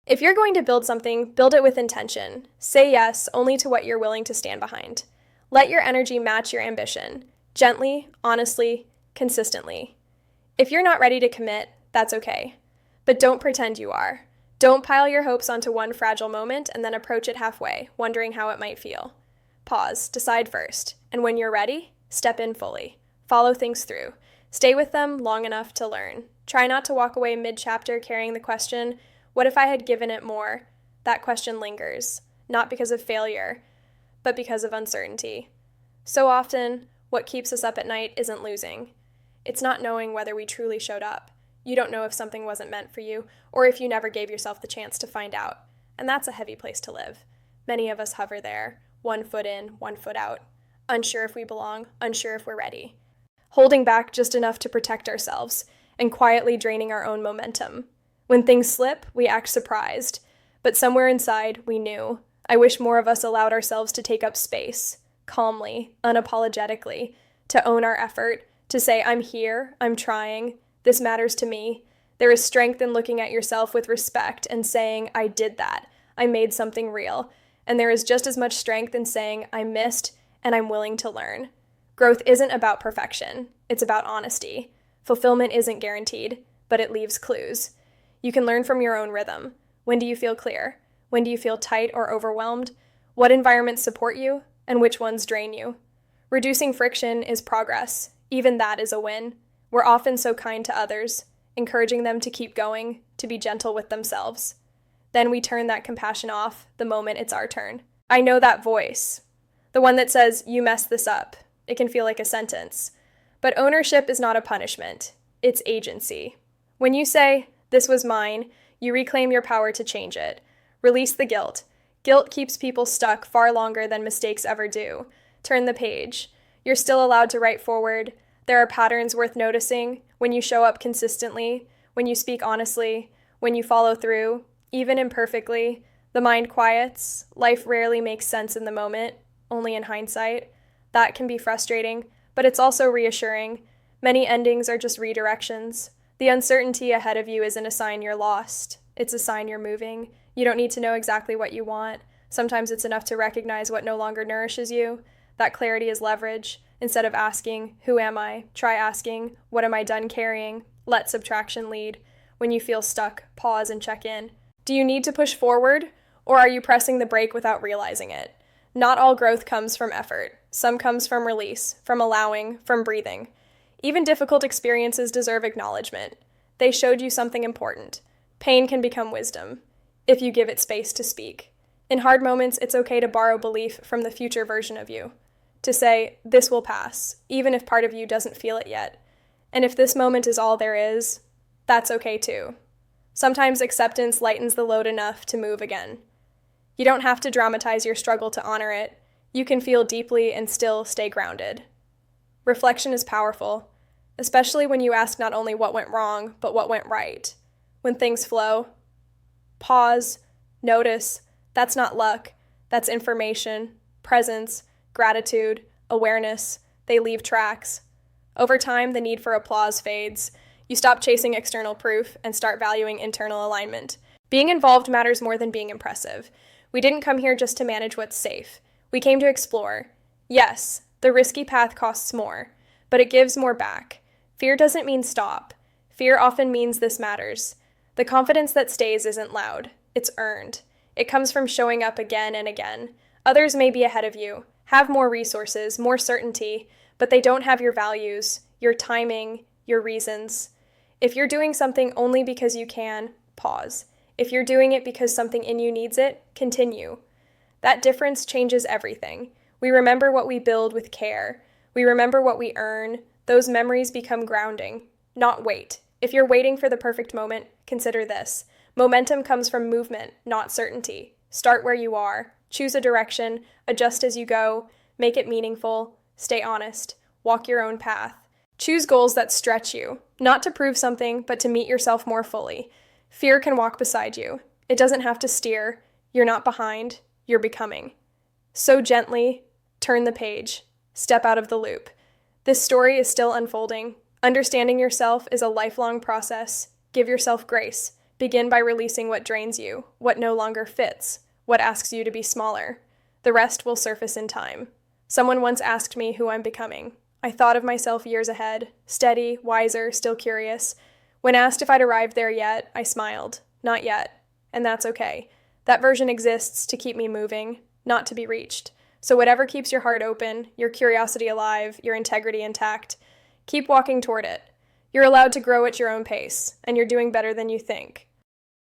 If you're going to build something, build it with intention. Say yes only to what you're willing to stand behind. Let your energy match your ambition, gently, honestly, consistently. If you're not ready to commit, that's okay. But don't pretend you are. Don't pile your hopes onto one fragile moment and then approach it halfway, wondering how it might feel. Pause, decide first, and when you're ready, step in fully. Follow things through. Stay with them long enough to learn. Try not to walk away mid-chapter carrying the question, what if I had given it more? That question lingers, not because of failure, but because of uncertainty. So often, what keeps us up at night isn't losing. It's not knowing whether we truly showed up. You don't know if something wasn't meant for you, or if you never gave yourself the chance to find out. And that's a heavy place to live. Many of us hover there, one foot in, one foot out, unsure if we belong, unsure if we're ready. Holding back just enough to protect ourselves, and quietly draining our own momentum. When things slip, we act surprised, but somewhere inside, we knew. I wish more of us allowed ourselves to take up space, calmly, unapologetically, to own our effort, to say, I'm here, I'm trying, this matters to me. There is strength in looking at yourself with respect and saying, I did that, I made something real. And there is just as much strength in saying, I missed, and I'm willing to learn. Growth isn't about perfection, it's about honesty. Fulfillment isn't guaranteed, but it leaves clues. You can learn from your own rhythm. When do you feel clear? When do you feel tight or overwhelmed? What environments support you, and which ones drain you? Reducing friction is progress. Even that is a win. We're often so kind to others, encouraging them to keep going, to be gentle with themselves. Then we turn that compassion off the moment it's our turn. I know that voice. The one that says, you messed this up. It can feel like a sentence. But ownership is not a punishment. It's agency. When you say, this was mine, you reclaim your power to change it. Release the guilt. Guilt keeps people stuck far longer than mistakes ever do. Turn the page. You're still allowed to write forward. There are patterns worth noticing when you show up consistently, when you speak honestly, when you follow through, even imperfectly. The mind quiets. Life rarely makes sense in the moment, only in hindsight. That can be frustrating, but it's also reassuring. Many endings are just redirections. The uncertainty ahead of you isn't a sign you're lost. It's a sign you're moving. You don't need to know exactly what you want. Sometimes it's enough to recognize what no longer nourishes you. That clarity is leverage. Instead of asking, who am I? Try asking, what am I done carrying? Let subtraction lead. When you feel stuck, pause and check in. Do you need to push forward, or are you pressing the brake without realizing it? Not all growth comes from effort. Some comes from release, from allowing, from breathing. Even difficult experiences deserve acknowledgement. They showed you something important. Pain can become wisdom, if you give it space to speak. In hard moments, it's okay to borrow belief from the future version of you. To say, this will pass, even if part of you doesn't feel it yet. And if this moment is all there is, that's okay too. Sometimes acceptance lightens the load enough to move again. You don't have to dramatize your struggle to honor it. You can feel deeply and still stay grounded. Reflection is powerful, especially when you ask not only what went wrong, but what went right. When things flow, pause, notice. That's not luck. That's information, presence, gratitude, awareness. They leave tracks. Over time, the need for applause fades. You stop chasing external proof and start valuing internal alignment. Being involved matters more than being impressive. We didn't come here just to manage what's safe. We came to explore. Yes, the risky path costs more, but it gives more back. Fear doesn't mean stop. Fear often means this matters. The confidence that stays isn't loud. It's earned. It comes from showing up again and again. Others may be ahead of you, have more resources, more certainty, but they don't have your values, your timing, your reasons. If you're doing something only because you can, pause. If you're doing it because something in you needs it, continue. That difference changes everything. We remember what we build with care. We remember what we earn. Those memories become grounding, not weight. If you're waiting for the perfect moment, consider this. Momentum comes from movement, not certainty. Start where you are. Choose a direction. Adjust as you go. Make it meaningful. Stay honest. Walk your own path. Choose goals that stretch you, not to prove something, but to meet yourself more fully. Fear can walk beside you. It doesn't have to steer. You're not behind. You're becoming. So gently, turn the page. Step out of the loop. This story is still unfolding. Understanding yourself is a lifelong process. Give yourself grace. Begin by releasing what drains you, what no longer fits, what asks you to be smaller. The rest will surface in time. Someone once asked me who I'm becoming. I thought of myself years ahead, steady, wiser, still curious. When asked if I'd arrived there yet, I smiled. Not yet. And that's okay. That version exists to keep me moving, not to be reached. So whatever keeps your heart open, your curiosity alive, your integrity intact, keep walking toward it. You're allowed to grow at your own pace, and you're doing better than you think.